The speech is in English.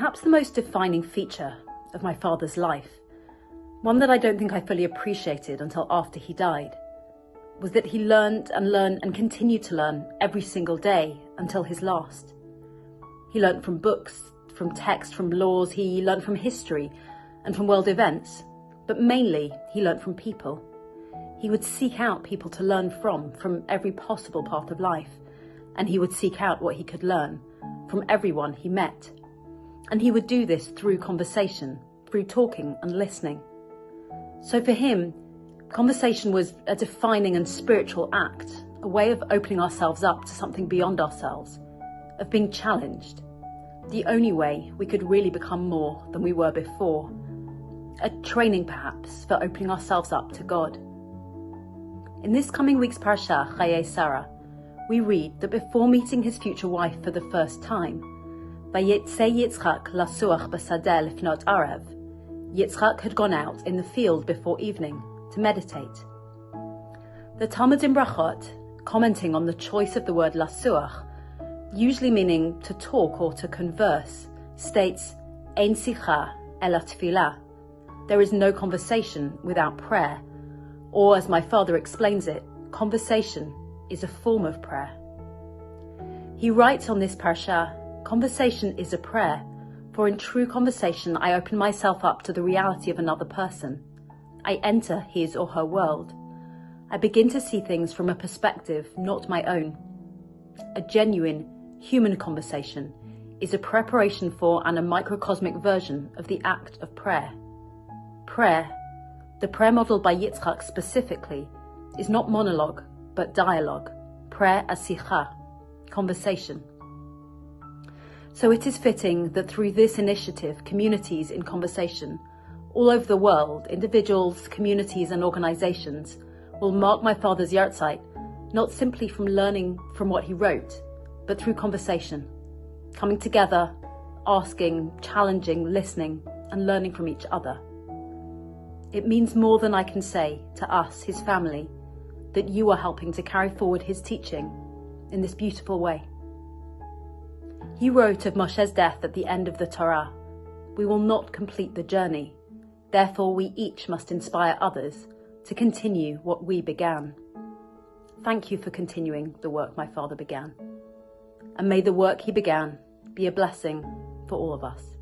perhaps the most defining feature of my father's life, one that I don't think I fully appreciated until after he died, was that he learned and continued to learn every single day until his last. He learned from books, from text, from laws, he learned from history and from world events, but mainly he learned from people. He would seek out people to learn from every possible path of life, and he would seek out what he could learn from everyone he met. And he would do this through conversation, through talking and listening. So for him, conversation was a defining and spiritual act, a way of opening ourselves up to something beyond ourselves, of being challenged. The only way we could really become more than we were before. A training perhaps for opening ourselves up to God. In this coming week's parasha, Chayei Sarah, we read that before meeting his future wife for the first time, Vayetze Yitzchak lasuach b'sadeh lifnot arev, Yitzchak had gone out in the field before evening to meditate. The Talmud in Brachot, commenting on the choice of the word lasuach, usually meaning to talk or to converse, states, Ein sicha ela tefillah. There is no conversation without prayer, or as my father explains it, conversation is a form of prayer. He writes on this parasha, conversation is a prayer, for in true conversation I open myself up to the reality of another person. I enter his or her world. I begin to see things from a perspective not my own. A genuine, human conversation is a preparation for and a microcosmic version of the act of prayer. Prayer, the prayer model by Yitzchak specifically, is not monologue, but dialogue. Prayer as sicha, conversation. So it is fitting that through this initiative, communities in conversation, all over the world, individuals, communities and organizations will mark my father's yahrzeit, not simply from learning from what he wrote, but through conversation, coming together, asking, challenging, listening, and learning from each other. It means more than I can say to us, his family, that you are helping to carry forward his teaching in this beautiful way. He wrote of Moshe's death at the end of the Torah, "We will not complete the journey. Therefore, we each must inspire others to continue what we began." Thank you for continuing the work my father began. And may the work he began be a blessing for all of us.